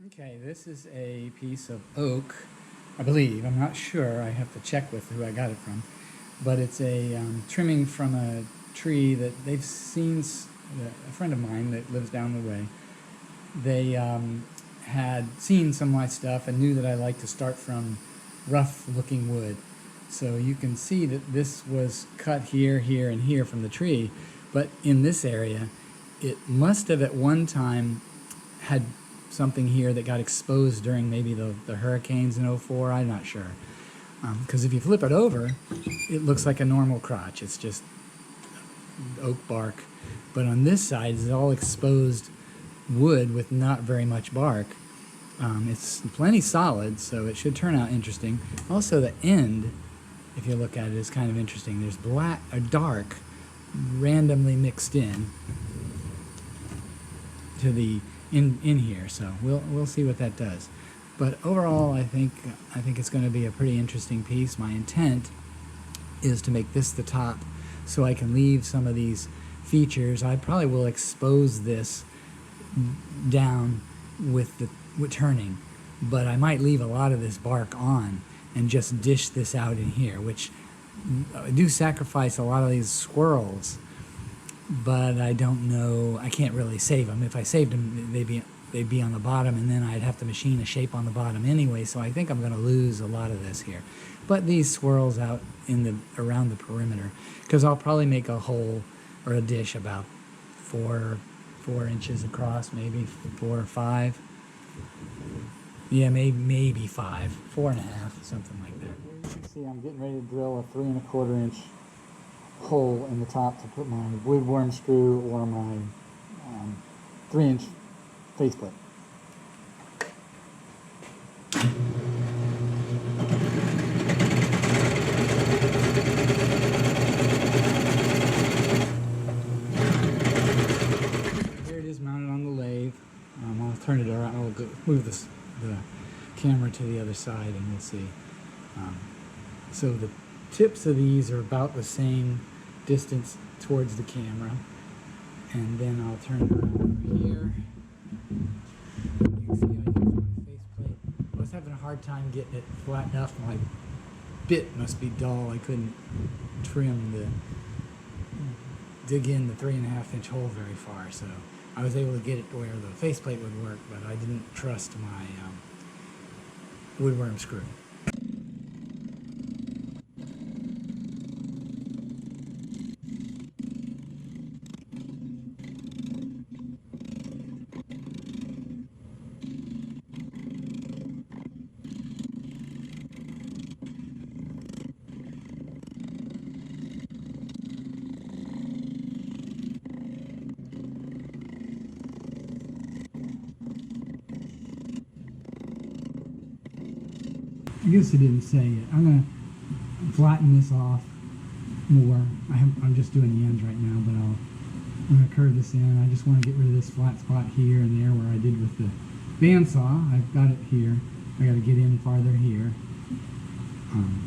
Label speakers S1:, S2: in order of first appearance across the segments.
S1: Okay, this is a piece of oak, I believe. I'm not sure. I have to check with who I got it from. But it's a trimming from a tree that they've seen, a friend of mine that lives down the way. They had seen some of my stuff and knew that I like to start from rough looking wood. So you can see that this was cut here, here, and here from the tree. But in this area, it must have at one time had something here that got exposed during maybe the hurricanes in '04. I'm not sure. Because if you flip it over, it looks like a normal crotch. It's just oak bark. But on this side, it's all exposed wood with not very much bark. It's plenty solid, so it should turn out interesting. Also, the end, if you look at it, is kind of interesting. There's black or dark randomly mixed in to the in here, so we'll see what that does. But overall, I think it's going to be a pretty interesting piece. My intent is to make this the top, so I can leave some of these features. I probably will expose this down with turning, but I might leave a lot of this bark on and just dish this out in here, which I do sacrifice a lot of these squirrels, but I don't know, I can't really save them. If I saved them, they'd be on the bottom, and then I'd have to machine a shape on the bottom anyway, so I think I'm going to lose a lot of this here. But these swirls out around the perimeter, because I'll probably make a hole or a dish about 4 inches across, maybe 4 or 5. Yeah, maybe 5, 4.5, something like that. You can see I'm getting ready to drill a 3 1/4 inch hole in the top to put my woodworm screw or my 3-inch faceplate. Here it is mounted on the lathe. I'll turn it around. I'll move the camera to the other side and we'll see. So the tips of these are about the same distance towards the camera, and then I'll turn it around over here. You can see I use my faceplate. I was having a hard time getting it flat enough. My bit must be dull. I couldn't dig in the 3.5 inch hole very far, so I was able to get it to where the faceplate would work, but I didn't trust my woodworm screw. I guess I didn't say it. I'm going to flatten this off more. I'm just doing the ends right now, but I'm going to curve this in. I just want to get rid of this flat spot here and there where I did with the bandsaw. I've got it here. I got to get in farther here.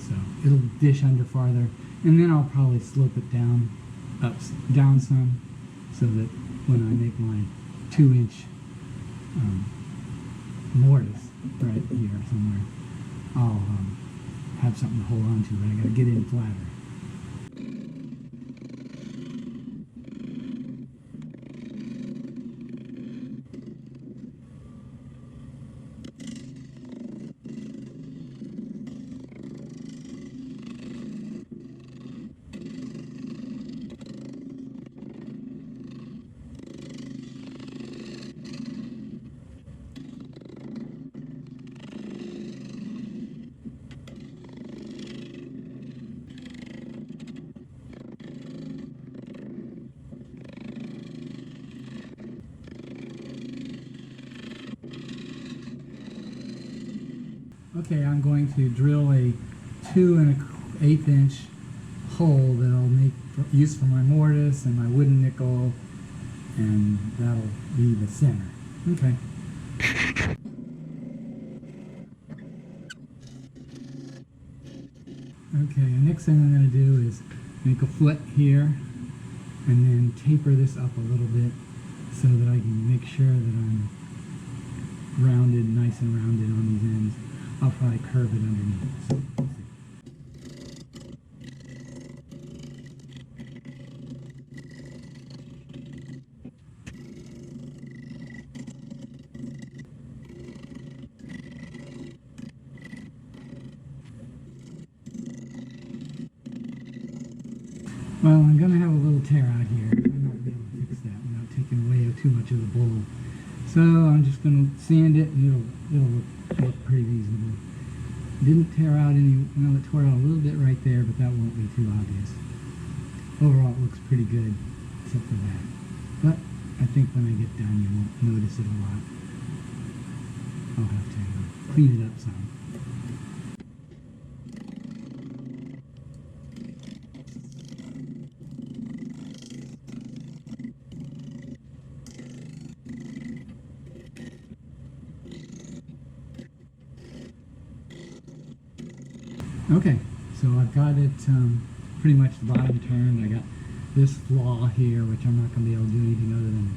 S1: So it'll dish under farther. And then I'll probably slope it down some so that when I make my 2-inch mortise right here somewhere, I'll have something to hold on to, but I gotta get in flatter. Okay, I'm going to drill a 2 1/8 inch hole that I'll use for my mortise and my wooden nickel, and that'll be the center. Okay. Okay, the next thing I'm going to do is make a foot here and then taper this up a little bit so that I can make sure that I'm rounded, nice and rounded on these ends. I'll probably curve it underneath. So, let's see. Well, I'm going to have a little tear out here. I'm not going to be able to fix that without taking away too much of the bowl. So I'm just going to sand it, and it'll look pretty reasonable. Didn't tear out any, well, it tore out a little bit right there, but that won't be too obvious. Overall, it looks pretty good, except for that. But I think when I get done, you won't notice it a lot. I'll have to clean it up some. Okay, so I've got it pretty much the bottom turned. I got this flaw here, which I'm not going to be able to do anything other than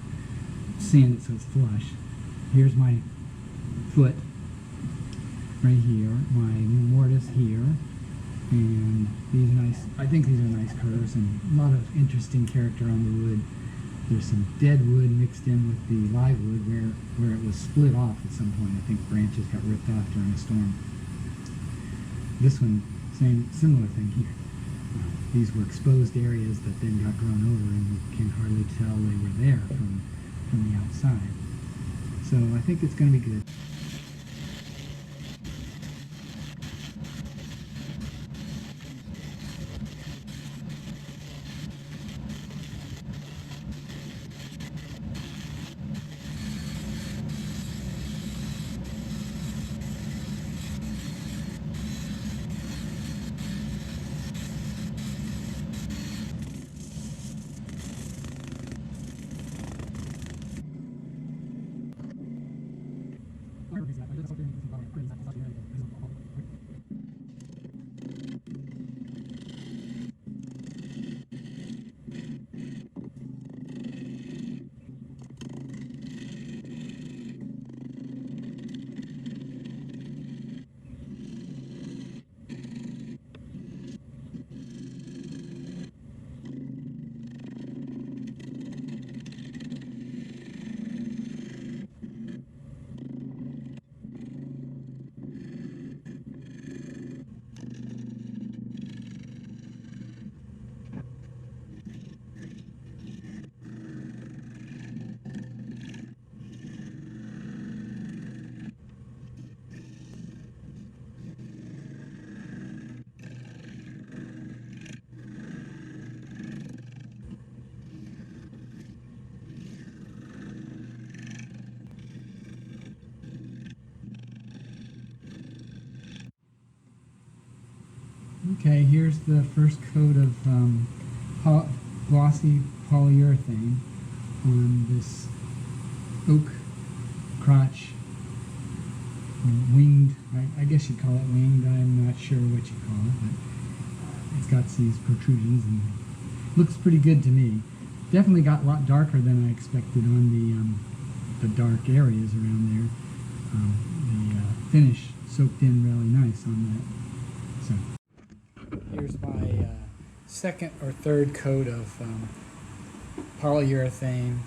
S1: sand it so it's flush. Here's my foot right here, my mortise here, and these nice, I think these are nice curves and a lot of interesting character on the wood. There's some dead wood mixed in with the live wood where it was split off at some point. I think branches got ripped off during a storm. This one, similar thing here. These were exposed areas that then got grown over, and you can hardly tell they were there from the outside. So I think it's going to be good. Okay, here's the first coat of glossy polyurethane on this oak crotch winged, I guess you'd call it winged, I'm not sure what you call it, but it's got these protrusions and looks pretty good to me. Definitely got a lot darker than I expected on the dark areas around there. The finish soaked in really nice on that. So here's my second or third coat of polyurethane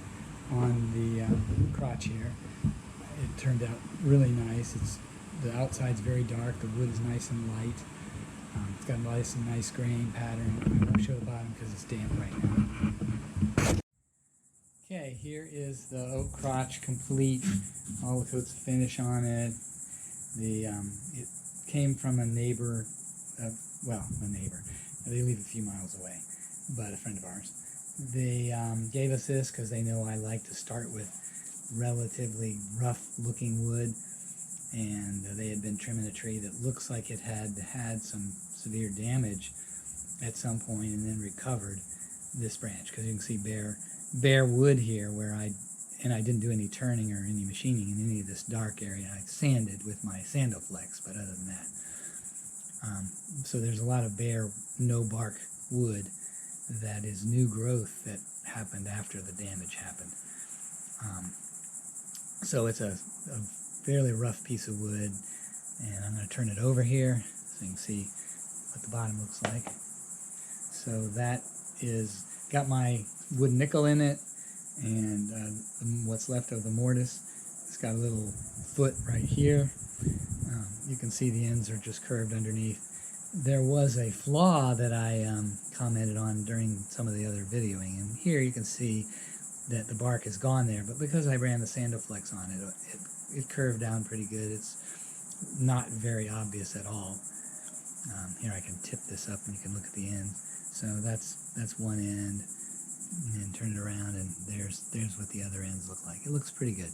S1: on the crotch here. It turned out really nice. The outside's very dark, the wood is nice and light. It's got a nice grain pattern. I won't show the bottom because it's damp right now. Okay, here is the oak crotch complete. All the coats of finish on it. It came from a neighbor, a neighbor. They live a few miles away, but a friend of ours. They gave us this because they know I like to start with relatively rough-looking wood, and they had been trimming a tree that looks like it had some severe damage at some point and then recovered this branch, because you can see bare wood here where I didn't do any turning or any machining in any of this dark area. I sanded with my Sandoflex, but other than that. So there's a lot of bare, no bark wood that is new growth that happened after the damage happened. So it's a fairly rough piece of wood, and I'm going to turn it over here so you can see what the bottom looks like. So that is got my wood nickel in it, and what's left of the mortise. It's got a little foot right here. You can see the ends are just curved underneath. There was a flaw that I commented on during some of the other videoing, and here you can see that the bark is gone there, but because I ran the Sandoflex on it, it curved down pretty good. It's not very obvious at all. Here I can tip this up and you can look at the end. So that's one end, and then turn it around, and there's what the other ends look like. It looks pretty good.